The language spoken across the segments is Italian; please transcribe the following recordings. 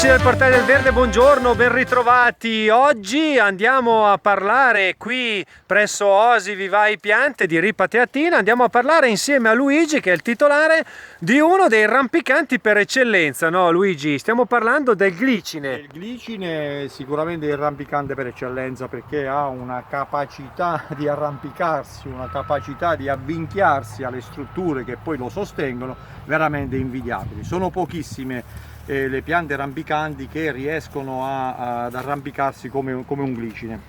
Amici del Portale del Verde, buongiorno, ben ritrovati. Oggi andiamo a parlare qui presso Oasi Vivai Piante di Ripa Teatina. Andiamo a parlare insieme a Luigi, che è il titolare di uno dei rampicanti per eccellenza, no Luigi? Stiamo parlando del glicine. Il glicine è sicuramente il rampicante per eccellenza perché ha una capacità di arrampicarsi, una capacità di avvinchiarsi alle strutture che poi lo sostengono veramente invidiabili. Sono pochissime le piante rampicanti che riescono ad arrampicarsi come un glicine.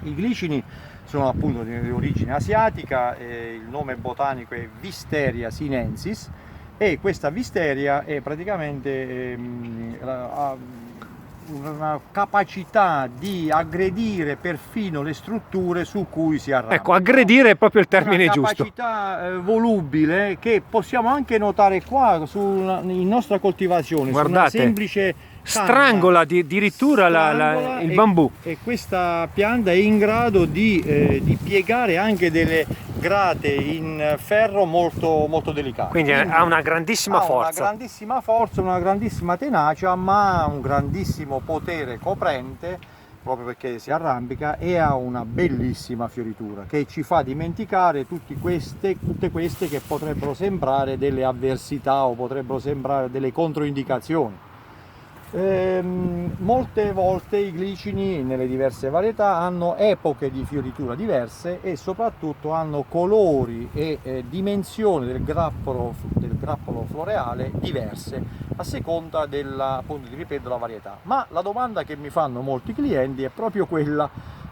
I glicini sono appunto di origine asiatica, il nome botanico è Wisteria sinensis e questa Wisteria è praticamente ha una capacità di aggredire perfino le strutture su cui si arrampica. Ecco, aggredire è proprio il termine giusto. Una capacità volubile che possiamo anche notare qua in nostra coltivazione. Guardate, su una semplice strangola addirittura il bambù. E questa pianta è in grado di piegare anche delle grate in ferro molto delicate. Quindi ha una grandissima forza. Una grandissima forza, una grandissima tenacia, ma un grandissimo potere coprente, proprio perché si arrampica, e ha una bellissima fioritura che ci fa dimenticare tutte queste che potrebbero sembrare delle avversità o potrebbero sembrare delle controindicazioni. Molte volte i glicini nelle diverse varietà hanno epoche di fioritura diverse e soprattutto hanno colori e dimensioni del grappolo floreale diverse a seconda della varietà. Ma la domanda che mi fanno molti clienti è proprio quella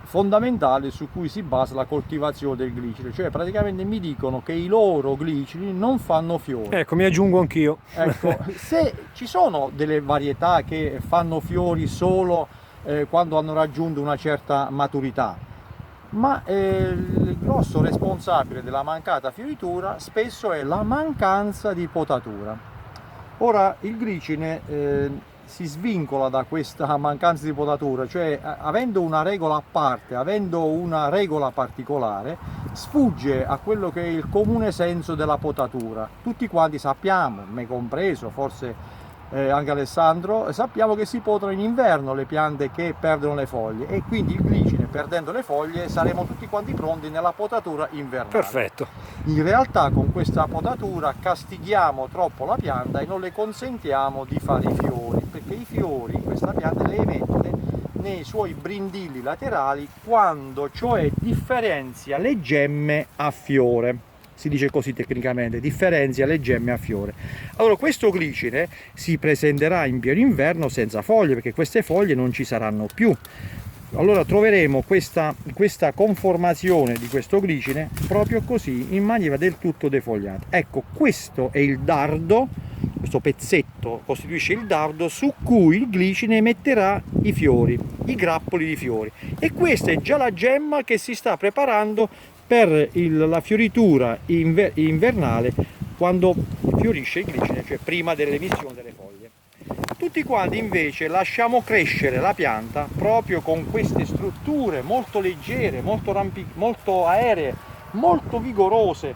fondamentale su cui si basa la coltivazione del glicine, cioè praticamente mi dicono che i loro glicini non fanno fiori. Ecco, mi aggiungo anch'io. Ecco, se ci sono delle varietà che fanno fiori solo quando hanno raggiunto una certa maturità, ma il grosso responsabile della mancata fioritura spesso è la mancanza di potatura. Ora il glicine si svincola da questa mancanza di potatura, cioè avendo una regola a parte, avendo una regola particolare, sfugge a quello che è il comune senso della potatura. Tutti quanti sappiamo, me compreso, forse anche Alessandro, sappiamo che si potano in inverno le piante che perdono le foglie e quindi il glicine, perdendo le foglie, saremo tutti quanti pronti nella potatura invernale. Perfetto. In realtà con questa potatura castighiamo troppo la pianta e non le consentiamo di fare i fiori, perché i fiori questa pianta le emette nei suoi brindilli laterali quando cioè differenzia le gemme a fiore. Si dice così tecnicamente, differenzia le gemme a fiore. Allora questo glicine si presenterà in pieno inverno senza foglie, perché queste foglie non ci saranno più. Allora troveremo questa conformazione di questo glicine proprio così, in maniera del tutto defogliata. Ecco, questo è il dardo, questo pezzetto costituisce il dardo su cui il glicine emetterà i fiori, i grappoli di fiori. E questa è già la gemma che si sta preparando per la fioritura invernale, quando fiorisce il glicine, cioè prima dell'emissione delle foglie. Tutti quanti invece lasciamo crescere la pianta proprio con queste strutture molto leggere, molto aeree, molto vigorose.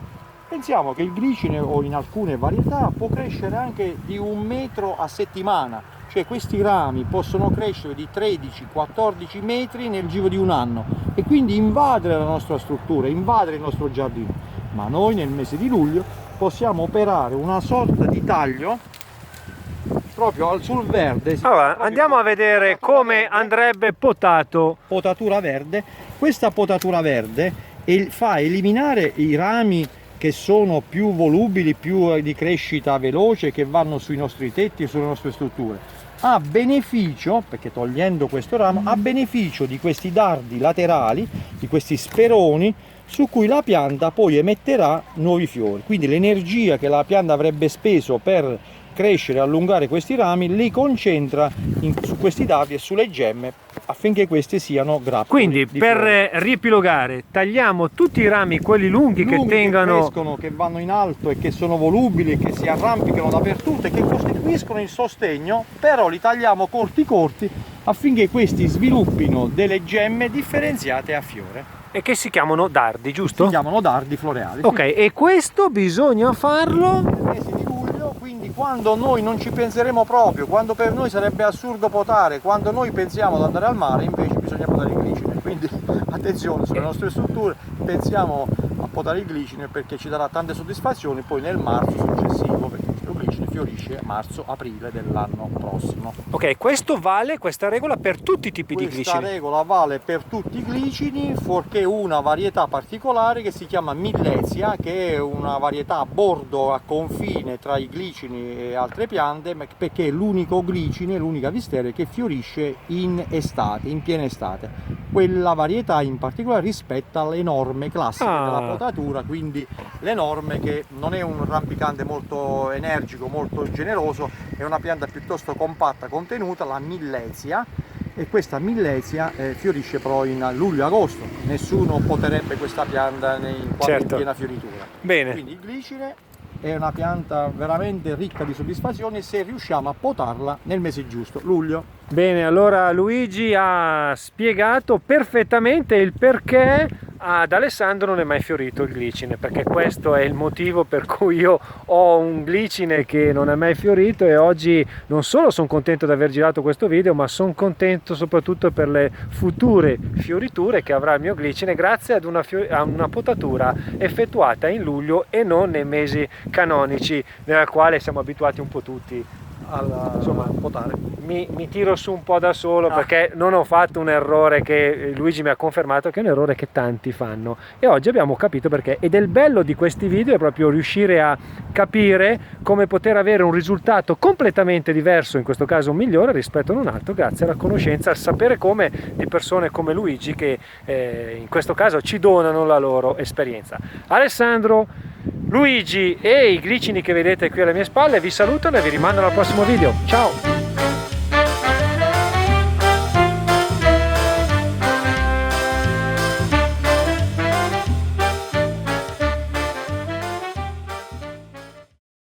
Pensiamo che il glicine, o in alcune varietà, può crescere anche di 1 metro a settimana, cioè questi rami possono crescere di 13-14 metri nel giro di un anno e quindi invadere la nostra struttura, invadere il nostro giardino. Ma noi nel mese di luglio possiamo operare una sorta di taglio proprio sul verde. Allora, andiamo a vedere come andrebbe potato. Potatura verde. Questa potatura verde fa eliminare i rami che sono più volubili, più di crescita veloce, che vanno sui nostri tetti e sulle nostre strutture, a beneficio, perché togliendo questo ramo, a beneficio di questi dardi laterali, di questi speroni su cui la pianta poi emetterà nuovi fiori. Quindi l'energia che la pianta avrebbe speso per crescere e allungare questi rami li concentra su questi dardi e sulle gemme affinché questi siano grappoli. Quindi per riepilogare tagliamo tutti i rami, quelli lunghi che tengano, che crescono, che vanno in alto e che sono volubili, che si arrampicano dappertutto e che costituiscono il sostegno, però li tagliamo corti affinché questi sviluppino delle gemme differenziate a fiore. E che si chiamano dardi, giusto? Si chiamano dardi floreali. Ok, e questo bisogna farlo nel mese di luglio, quindi quando noi non ci penseremo proprio, quando per noi sarebbe assurdo potare, quando noi pensiamo ad andare al mare, invece bisogna potare il glicine. Quindi attenzione sulle nostre strutture, pensiamo a potare il glicine perché ci darà tante soddisfazioni poi nel marzo successivo, perché il glicine fiorisce marzo-aprile dell'anno prossimo. Ok, questa regola per tutti i tipi di Questa glicini. regola vale per tutti i glicini, fuorché una varietà particolare che si chiama Millesia, che è una varietà a bordo, a confine tra i glicini e altre piante, perché è l'unico glicine, l'unica visteria che fiorisce in estate, in piena estate. Quella varietà in particolare rispetta le norme classiche della potatura, quindi le norme che non è un rampicante molto energico, molto generoso, è una pianta piuttosto compatta, contenuta, la Millesia, e questa Millesia fiorisce però in luglio-agosto. Nessuno poterebbe questa pianta in piena fioritura. Bene. Quindi il glicine è una pianta veramente ricca di soddisfazioni se riusciamo a potarla nel mese giusto, luglio. Bene, allora Luigi ha spiegato perfettamente il perché ad Alessandro non è mai fiorito il glicine, perché questo è il motivo per cui io ho un glicine che non è mai fiorito, e oggi non solo sono contento di aver girato questo video, ma sono contento soprattutto per le future fioriture che avrà il mio glicine grazie ad una potatura effettuata in luglio e non nei mesi canonici nella quale siamo abituati un po' tutti. Insomma, potare. Mi tiro su un po' da solo perché non ho fatto un errore che Luigi mi ha confermato che è un errore che tanti fanno, e oggi abbiamo capito perché. Ed è il bello di questi video, è proprio riuscire a capire come poter avere un risultato completamente diverso, in questo caso migliore rispetto ad un altro, grazie alla conoscenza, al sapere come di persone come Luigi che in questo caso ci donano la loro esperienza. Alessandro, Luigi e i glicini che vedete qui alle mie spalle vi salutano e vi rimando al prossimo video. Ciao!